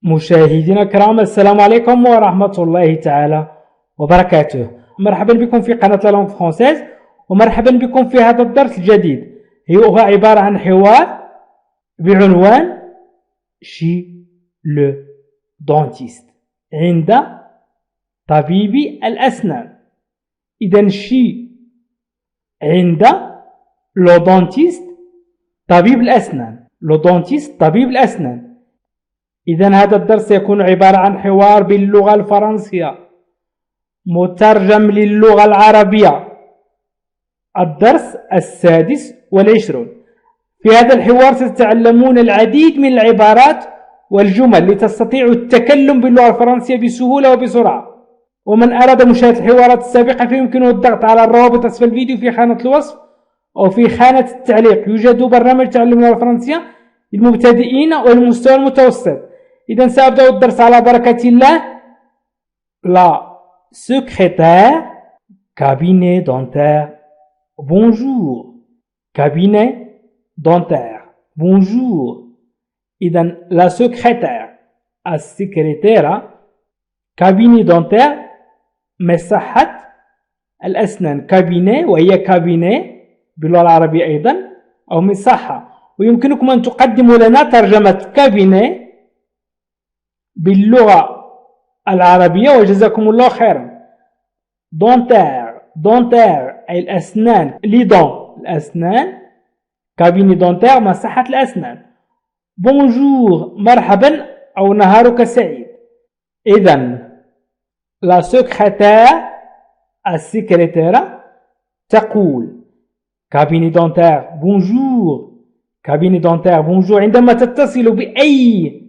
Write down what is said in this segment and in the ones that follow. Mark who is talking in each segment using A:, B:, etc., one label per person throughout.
A: مشاهدينا الكرام، السلام عليكم ورحمة الله تعالى وبركاته. مرحبا بكم في قناة لا لونغ فرونسيز، ومرحبا بكم في هذا الدرس الجديد. هو عبارة عن حوار بعنوان شي لو دونتيست، عند طبيب الأسنان. إذن شي عند لو دونتيست طبيب الأسنان، لو دونتيست طبيب الأسنان. إذن هذا الدرس سيكون عبارة عن حوار باللغة الفرنسية مترجم للغة العربية. الدرس 26. في هذا الحوار ستتعلمون العديد من العبارات والجمل لتستطيعوا التكلم باللغة الفرنسية بسهولة وبسرعة. ومن أراد مشاهدة الحوارات السابقة فيمكنه الضغط على الروابط أسفل الفيديو في خانة الوصف أو في خانة التعليق. يوجد برنامج تعلم اللغة الفرنسية للمبتدئين والمستوى المتوسط. إذن سأبدأ الدرس على بركة الله. La secrétaire, cabinet dentaire, bonjour. Cabinet dentaire, bonjour. إذن la secrétaire, السكرتيرة. cabinet dentaire, مصحة الأسنان. cabinet وهي cabinet باللغة العربية أيضا، أو مصحة. ويمكنكم أن تقدموا لنا ترجمة cabinet باللغة العربية وجزاكم الله خيرا. دونتير، دونتير أي الأسنان، لي دون الأسنان. كابيني دونتير مصحة الأسنان. بونجور مرحبا أو نهارك سعيد. إذن لا سكرتير السكرتيرة تقول كابيني دونتير بونجور، كابيني دونتير بونجور عندما تتصل بأي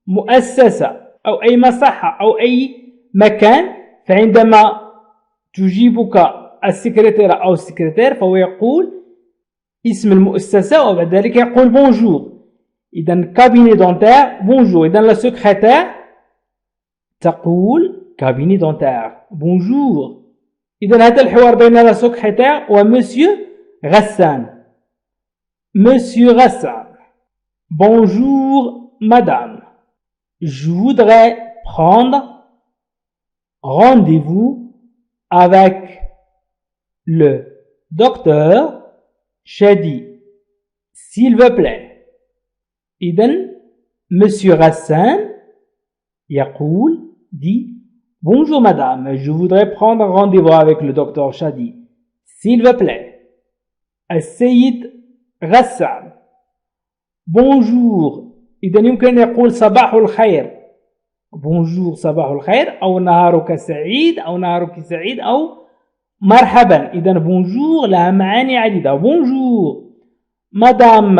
A: مؤسسة أو أي مصحة أو أي مكان، فعندما تجيبك السكرتيرة أو السكرتير فهو يقول اسم المؤسسة وبعد ذلك يقول بونجور. إذن كابيني دونتير بونجور. إذن لا سكرتير تقول كابيني دونتير بونجور. إذن هذا الحوار بين لا سكرتير ومسيو غسان. مسيو غسان bonjour madame, je voudrais prendre rendez-vous avec le docteur Chadi, s'il vous plaît. إذن monsieur Hassan dit bonjour madame, je voudrais prendre rendez-vous avec le docteur Chadi, s'il vous plaît. السيد غسان bonjour. إذن يمكن أن يقول صباح الخير، bonjour صباح الخير، أو نهارك سعيد، أو نهارك سعيد، أو مرحبا. إذن bonjour لها معاني عديدة. bonjour مدام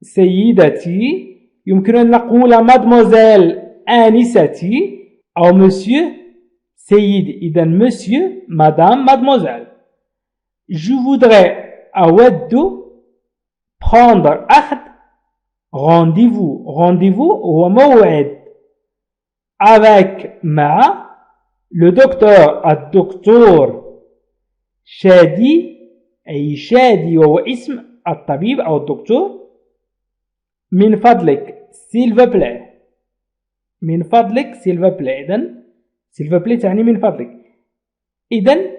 A: سيدتي، يمكن أن نقول mademoiselle آنستي، أو monsieur سيد. إذن monsieur madame mademoiselle. je voudrais أود prendre أخذ rendez-vous. rendez-vous هو موعد avec مع le docteur الدكتور شادي، أي شادي وهو اسم الطبيب أو الدكتور. من فضلك s'il vous plaît، من فضلك s'il vous plaît. إذن s'il vous plaît تعني من فضلك. إذن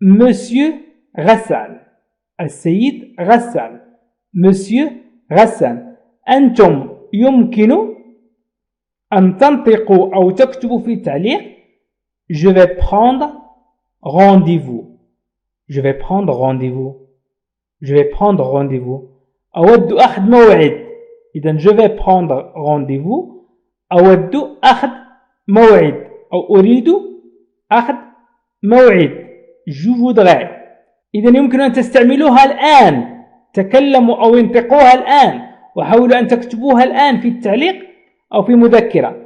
A: monsieur غسان، السيد غسان، monsieur غسان. أنتم يمكن أن تنطقوا أو تكتبوا في التعليق je vais prendre rendez-vous، je vais prendre rendez-vous، je vais prendre rendez-vous. أود أخذ موعد. إذن je vais prendre rendez-vous، أود أخذ موعد أو أريد أخذ موعد. je voudrais. إذن يمكن أن تستعملوها الآن، تكلموا أو انطقوها الآن، وحاولوا أن تكتبوها الآن في التعليق أو في مذكرة.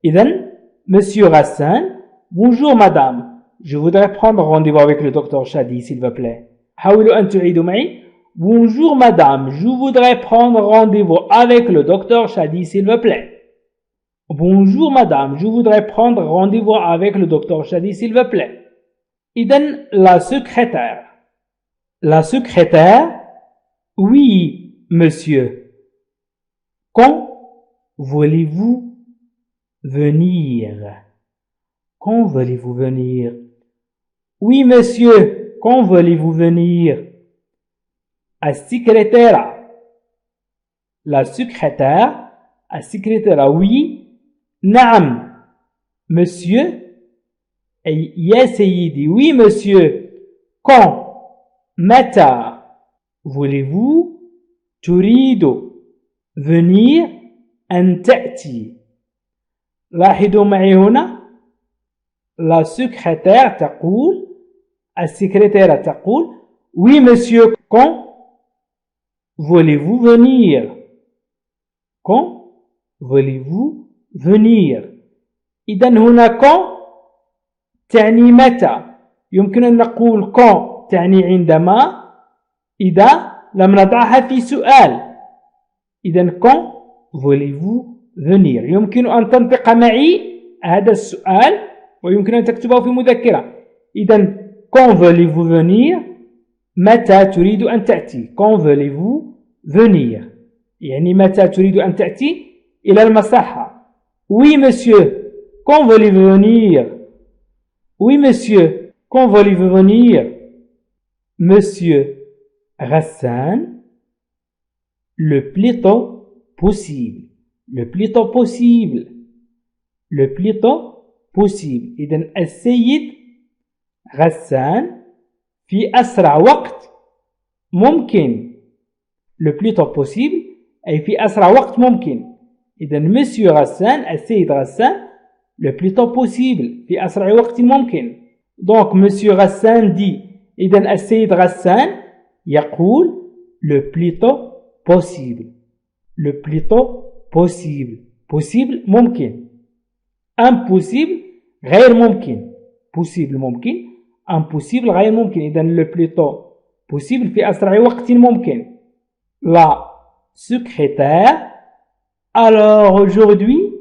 A: إذن monsieur Hassan bonjour madame, je voudrais prendre rendez-vous avec le docteur Chadi s'il vous plaît. حاولوا أن تعيدوا معي. bonjour madame, je voudrais prendre rendez-vous avec le docteur Chadi s'il vous plaît. bonjour madame, je voudrais prendre rendez-vous avec le docteur Chadi s'il vous plaît. إذن la secrétaire. la secrétaire oui monsieur. Quand voulez-vous venir. Quand voulez-vous venir? Oui, monsieur. Quand voulez-vous venir? السكرتيرة. La secrétaire. السكرتيرة. Oui. نعم. Monsieur. يا سيدي. Oui, monsieur. Quand? متى? Voulez-vous? تريد. venir. أن تأتي. لاحظوا معي هنا. La secrétaire تقول. السكرتيرة تقول. Oui, monsieur. Quand voulez-vous venir? Quand voulez-vous venir? إذا هنا quand تعني متى. يمكن أن نقول quand تعني عندما إذا لم نضعها في سؤال. إذا quand voulez-vous venir. يمكن أن تنطق معي هذا السؤال ويمكن أن تكتبه في مذكرة. إذا quand voulez-vous venir. متى تريد أن تأتي. quand voulez-vous venir. يعني متى تريد أن تأتي إلى المصحة. Oui, monsieur. Quand voulez-vous venir? Oui, monsieur. Quand voulez-vous venir? Monsieur Ghassan. Le plus tôt possible. Le plus tôt possible. Le plus tôt possible. إذن السيد غسان في أسرع وقت ممكن. Le plus tôt possible أي في أسرع وقت ممكن. إذن monsieur غسان السيد غسان le plus tôt possible في أسرع وقت ممكن. donc monsieur غسان dit. إذن السيد غسان يقول le plus tôt possible. le plus tôt possible. possible ممكن. impossible غير ممكن. possible ممكن. impossible غير ممكن. إذن le plus tôt possible في أسرع وقت ممكن. la secrétaire. Alors aujourd'hui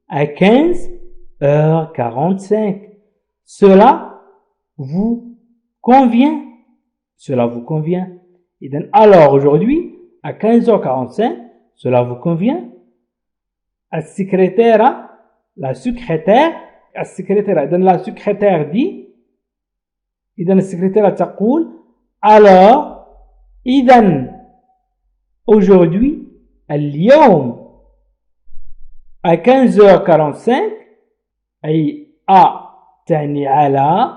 A: à 15h45. Cela vous convient? Cela vous convient? إذن alors aujourd'hui à 15h45. Cela vous convient? السكرتيرة. la secrétaire. السكرتيرة. إذن la secrétaire dit. إذن السكرتيرة تقول alors إذن aujourd'hui اليوم à 15h45 أي A تعني على.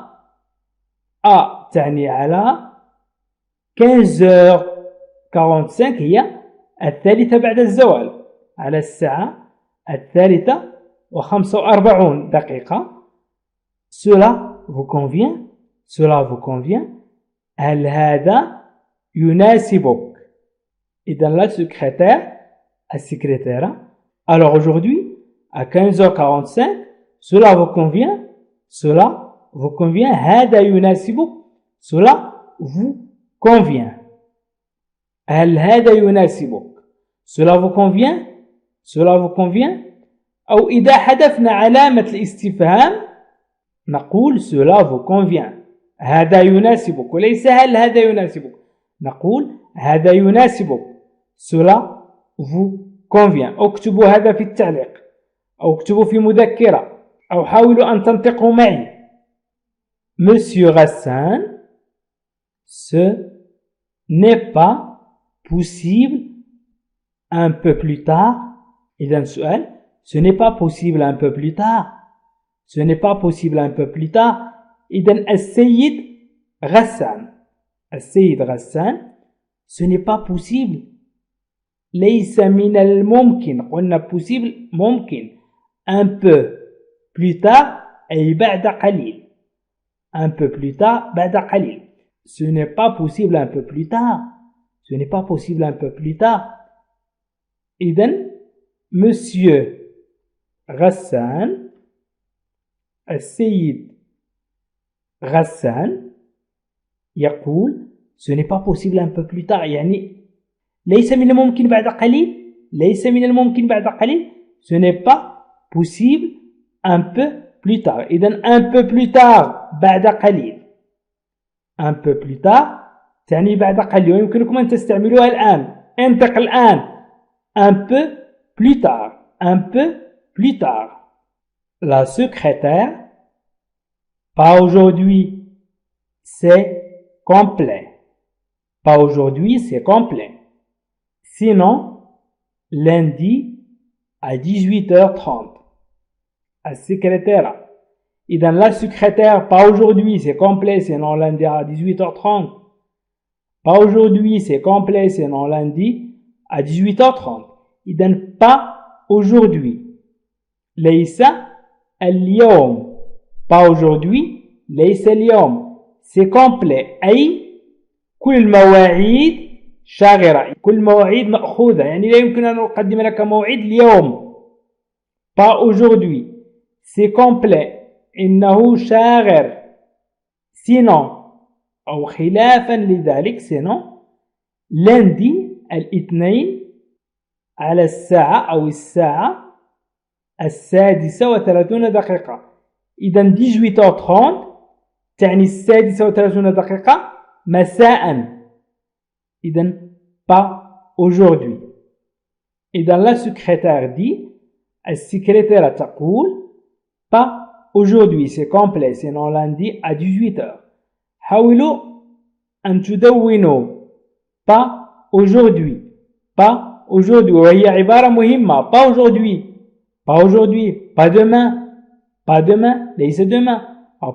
A: A تعني على 15h45 هي الثالثة بعد الزوال. على الساعة 3:45. Cela vous convient? Cela vous convient? هل هذا يناسبك؟ إذا la secrétaire السكرتيرة. alors aujourd'hui à 15h45 cela vous convient? Cela vous convient? هذا يناسبك. Cela vous convient. هل هذا يناسبك؟ Cela vous convient? Cela vous convient؟ أو إذا حذفنا علامة الاستفهام نقول cela vous convient. هذا يناسبك وليس هل هذا يناسبك. نقول هذا يناسبك. cela vous convient. اكتبوا هذا في التعليق أو اكتبوا في مذكرة أو حاولوا أن تنطقوا معي. Monsieur Ghassan, ce n'est pas possible un peu plus tard. إذن سؤال ce n'est pas possible un peu plus tard. ce n'est pas possible un peu plus tard. إذن السيد غسان. السيد غسان ce n'est pas possible. ليس من الممكن. قلنا possible ممكن. un peu plus tard أي بعد قليل. un peu plus tard بعد قليل. ce n'est pas possible un peu plus tard. ce n'est pas possible un peu plus tard. إذن monsieur غسان السيد غسان يقول ce n'est pas possible un peu plus tard. يعني ليس من الممكن بعد قليل. ليس من الممكن بعد قليل. ce n'est pas possible un peu plus tard. إذن un peu plus tard بعد قليل. un peu plus tard تعني بعد قليل. ويمكنكم أن تستعملوها الآن. انطق الآن un peu plus tard. un peu plus tard. La secrétaire, pas aujourd'hui, c'est complet. Pas aujourd'hui, c'est complet. Sinon, lundi à 18h30. La secrétaire. Et dans la secrétaire, pas aujourd'hui, c'est complet, sinon lundi à 18h30. Pas aujourd'hui, c'est complet, sinon lundi à 18h30. Et donc pas aujourd'hui. ليس اليوم. Pas aujourd'hui, ليس اليوم. C'est complet. أي كل المواعيد شاغرة. كل المواعيد مأخوذة. يعني لا يمكن أن أقدم لك موعد اليوم. Pas aujourd'hui. C'est complet. إنه شاغر. Sinon, أو خلافا لذلك, sinon, lundi الاثنين على الساعة أو الساعة 36:30. إذا 18h30 تعني 36:30 مساء. إذا pas aujourd'hui. إذا la secrétaire dit, السكرتيرة تقول pas aujourd'hui, c'est complet, sinon lundi à 18h. حاولوا أن تدونوا pas aujourd'hui, pas aujourd'hui, وهي عبارة مهمة. pas aujourd'hui, pas aujourd'hui, pas demain, ليس demain,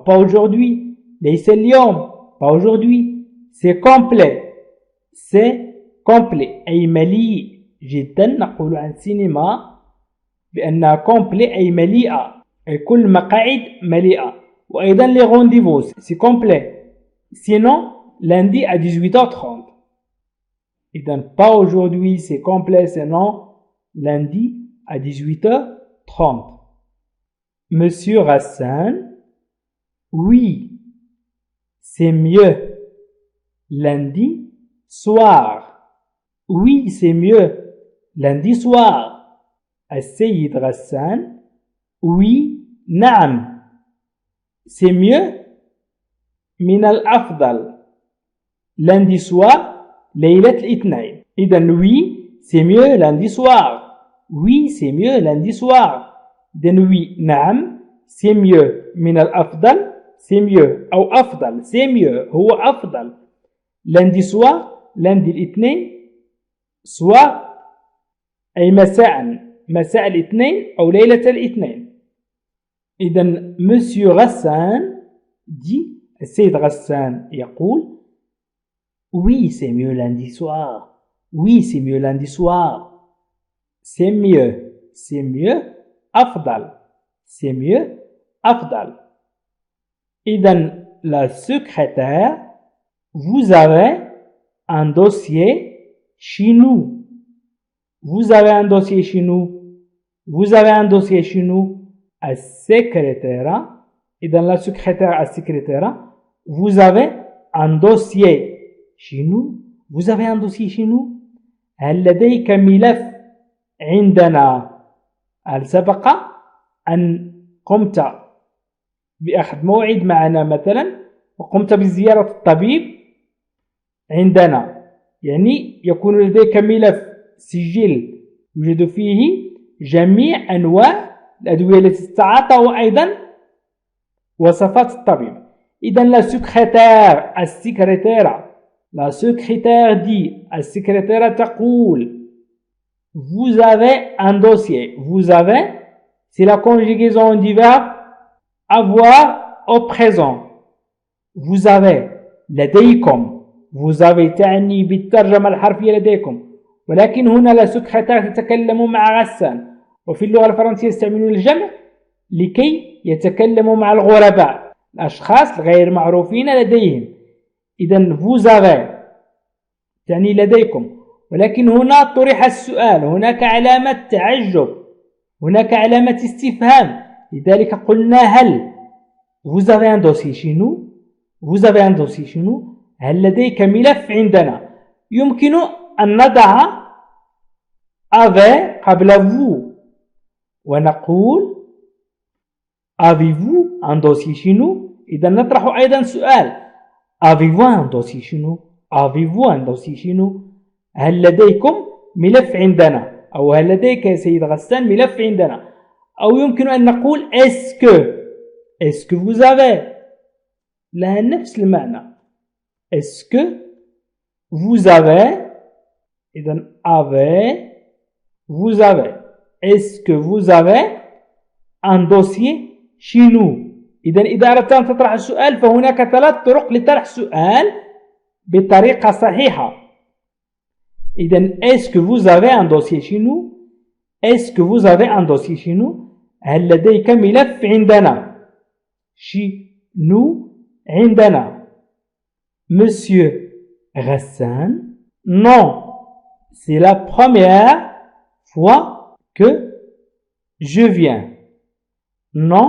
A: pas aujourd'hui, ليس اليوم, pas aujourd'hui. C'est complet, أي مليء جدا. نقول عن السينما بأنها complet أي مليئة، أي كل مقاعد مليئة. وأيضا les rendez-vous, c'est complet. Sinon, lundi à 18h30. Et donc, pas aujourd'hui, c'est complet, sinon lundi à 18h30. Monsieur Hassan, oui, c'est mieux lundi soir. Oui, c'est mieux lundi soir. السيد غسان, oui, نعم, c'est mieux من الأفضل lundi soir ليلة الاثنين. إذا oui, c'est mieux lundi soir. Oui, c'est mieux lundi soir. إذا oui, نعم, c'est mieux من الأفضل, c'est mieux أو أفضل, c'est mieux, هو أفضل lundi soir, lundi الاثنين, soir أي مساء الاثنين أو ليلة الاثنين. إذا monsieur غسان dit, السيد غسان يقول oui, c'est mieux lundi soir. Oui, c'est mieux lundi soir. C'est mieux, أفضل, c'est mieux, أفضل. إذا la secrétaire, vous avez un dossier chez nous. Vous avez un dossier chez nous. Vous avez un dossier chez nous. السكرتيرة. إذا la secrétaire السكرتيرة, vous avez un dossier chez nous. Vous avez un dossier chez nous. هل لديك ملف عندنا؟ هل سبق أن قمت بأخذ موعد معنا مثلا وقمت بزيارة الطبيب عندنا؟ يعني يكون لديك ملف سجل يوجد فيه جميع أنواع الأدوية التي تتعاطى وأيضا وصفات الطبيب. إذا la secrétaire السكرتيرة, la secrétaire dit, السكرتيرة تقول vous avez un dossier. Vous avez, c'est la conjugaison du verbe avoir au présent. Vous avez لديكم. Vous avez تعني بالترجمة الحرفية لديكم. ولكن هنا لا سكرتير تتكلم مع غسان. وفي اللغة الفرنسية يستعملون الجمع لكي يتكلموا مع الغرباء، الأشخاص الغير معروفين لديهم. إذن vous avez تعني لديكم. ولكن هنا طرح السؤال، هناك علامة تعجب، هناك علامة استفهام. لذلك قلنا هل. vous avez un dossier chez nous. vous avez un dossier chez nous. هل لديك ملف عندنا؟ يمكن أن نضع avec قبل vous ونقول avez-vous un dossier chez nous. إذا نطرح أيضا سؤال avez-vous un dossier chez nous. avez-vous un dossier chez nous. هل لديكم ملف عندنا؟ أو هل لديك يا سيد غسان ملف عندنا، أو يمكن أن نقول est-ce que vous avez، لها نفس المعنى. est-ce que vous avez، إذن avez vous avez. est-ce que vous avez un dossier chez nous؟ إذن إذا أردت أن تطرح السؤال فهناك 3 طرق لطرح السؤال بطريقة صحيحة. إذن est-ce que vous avez un dossier chez nous؟ est-ce que vous avez un dossier chez nous؟ هل لديك ملف عندنا؟ chez nous عندنا. Monsieur Ghassan, non, c'est la première fois que je viens. Non,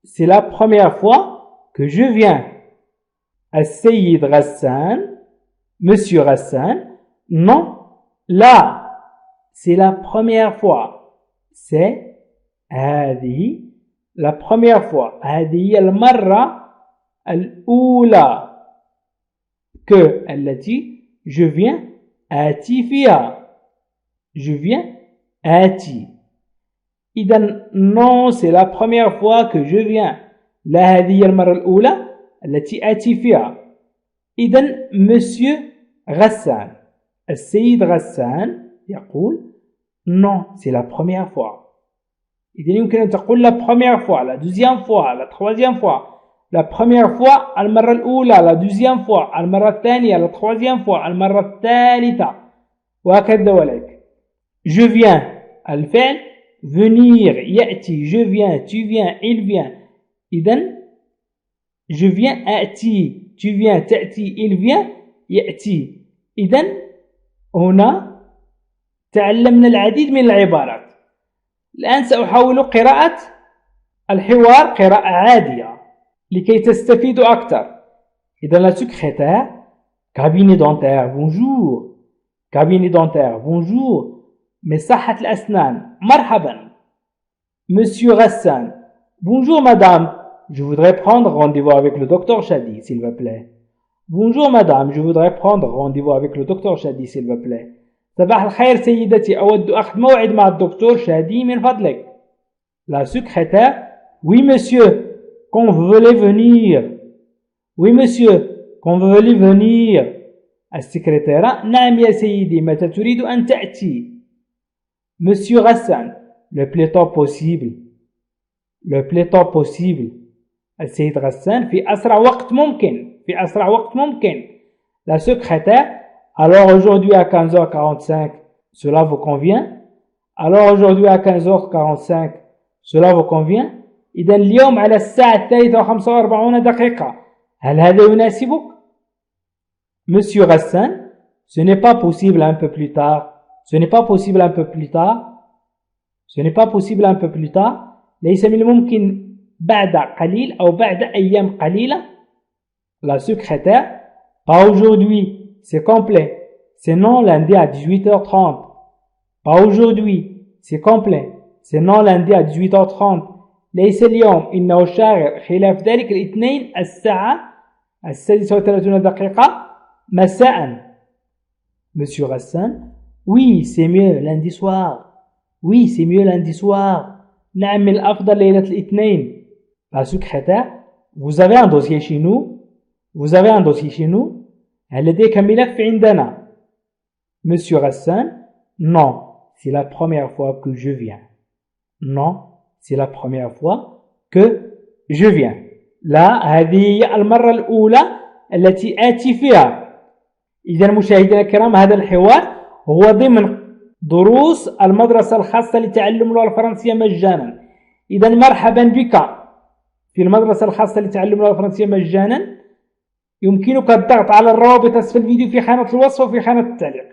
A: c'est la première fois que je viens. السيد غسان، Monsieur Ghassan, non, là, c'est la première fois. C'est هذه la première fois. هذه المرة الأولى. que التي je viens آتي فيها. je viens آتي. إذن non c'est la première fois que je viens. لا هذه المرة الأولى التي آتي فيها. إذن monsieur غسان، السيد غسان يقول non c'est la première fois. إذن يمكن أن تقول la première fois، la deuxième fois، la troisième fois. la première fois المرة الأولى، la deuxième fois المرة الثانية، la troisième fois المرة الثالثة، وهكذا ولك. je viens الفعل venir يأتي، je viens tu viens il vient. إذن je viens آتي tu viens تأتي il vient يأتي. إذن هنا تعلمنا العديد من العبارات. الآن سأحاول قراءة الحوار قراءة عادية لكي تستفيدوا أكثر. إذا la secrétaire cabinet dentaire bonjour، cabinet dentaire bonjour، مصحة الأسنان مرحبا. Monsieur Ghassan bonjour madame، je voudrais prendre rendez-vous avec le docteur Chadi s'il vous plaît. bonjour madame، je voudrais prendre rendez-vous avec le docteur Chadi s'il vous plaît. صباح الخير سيدتي، أود أخذ موعد مع الدكتور شادي من فضلك. la secrétaire oui monsieur quand vous voulez venir. oui monsieur quand vous voulez venir. السكرتيرة نعم يا سيدي متى تريد أن تأتي. monsieur Ghassan le plus tôt possible. le plus tôt possible. السيد غسان في أسرع وقت ممكن، في أسرع وقت ممكن. la secrétaire alors aujourd'hui à 15h45 cela vous convient. alors aujourd'hui à 15h45 cela vous convient. إذن اليوم على الساعة 3:45 دقيقة هل هذا يناسبك؟ monsieur Ghassan ce n'est pas possible un peu plus tard. ce n'est pas possible un peu plus tard. ce n'est pas possible un peu plus tard. ليس من الممكن بعد قليل أو بعد أيام قليلة. la secrétaire pas aujourd'hui c'est complet. sinon lundi à 18h30. pas aujourd'hui c'est complet. sinon lundi à 18h30. ليس اليوم إنه شاغر. خلاف ذلك الاثنين الساعة 36 دقيقة مساء. monsieur Ghassan oui c'est mieux lundi soir. oui c'est mieux lundi soir. نعم من الأفضل ليلة الاثنين. la secrétaire vous avez un dossier chez nous. vous avez un dossier chez nous. هل لديك ملف عندنا؟ monsieur Ghassan non c'est la première fois que je viens. non c'est la première fois que je viens. لا هذه هي المرة الأولى التي آتي فيها. إذا مشاهدينا الكرام هذا الحوار هو ضمن دروس المدرسة الخاصة لتعلم اللغة الفرنسية مجانا. إذا مرحبا بك في المدرسة الخاصة لتعلم اللغة الفرنسية مجانا. يمكنك الضغط على الروابط أسفل الفيديو في خانة الوصف وفي خانة التعليق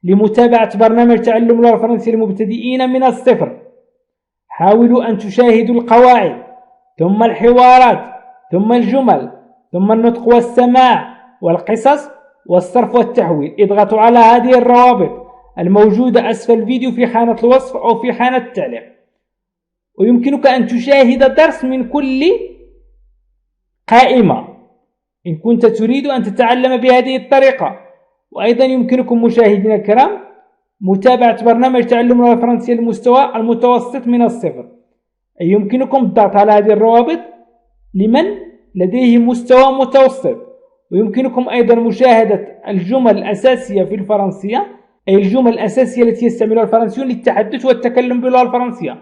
A: لمتابعة برنامج تعلم اللغة الفرنسية للمبتدئين من الصفر. حاولوا أن تشاهدوا القواعد ثم الحوارات ثم الجمل ثم النطق والسماع والقصص والصرف والتحويل. اضغطوا على هذه الروابط الموجودة أسفل الفيديو في خانة الوصف أو في خانة التعليق. ويمكنك أن تشاهد درس من كل قائمة إن كنت تريد أن تتعلم بهذه الطريقة. وأيضا يمكنكم مشاهدينا الكرام متابعة برنامج تعلم اللغة الفرنسية للمستوى المتوسط من الصفر. أي يمكنكم الضغط على هذه الروابط لمن لديه مستوى متوسط. ويمكنكم أيضا مشاهدة الجمل الأساسية في الفرنسية، أي الجمل الأساسية التي يستعملها الفرنسيون للتحدث والتكلم باللغة الفرنسية،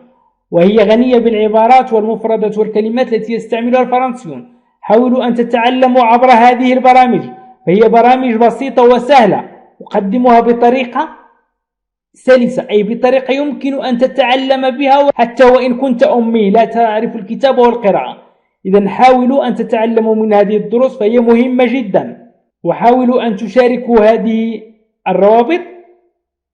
A: وهي غنية بالعبارات والمفردات والكلمات التي يستعملها الفرنسيون. حاولوا أن تتعلموا عبر هذه البرامج، فهي برامج بسيطة وسهلة، أقدمها بطريقة سلسة، أي بطريقة يمكن أن تتعلم بها حتى وإن كنت أمي لا تعرف الكتابة والقراءة. إذن حاولوا أن تتعلموا من هذه الدروس، فهي مهمة جدا. وحاولوا أن تشاركوا هذه الروابط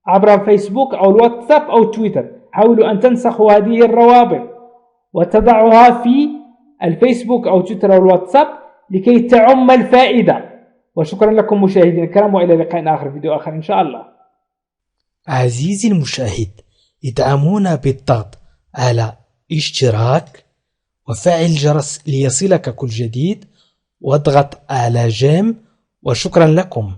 A: عبر الفيسبوك أو الواتساب أو تويتر. حاولوا أن تنسخوا هذه الروابط وتضعها في الفيسبوك أو تويتر أو الواتساب لكي تعم الفائدة. وشكرا لكم مشاهدينا الكرام، وإلى لقاء آخر فيديو آخر إن شاء الله.
B: عزيزي المشاهد، ادعمونا بالضغط على اشتراك وفعل الجرس ليصلك كل جديد، واضغط على جيم، وشكرا لكم.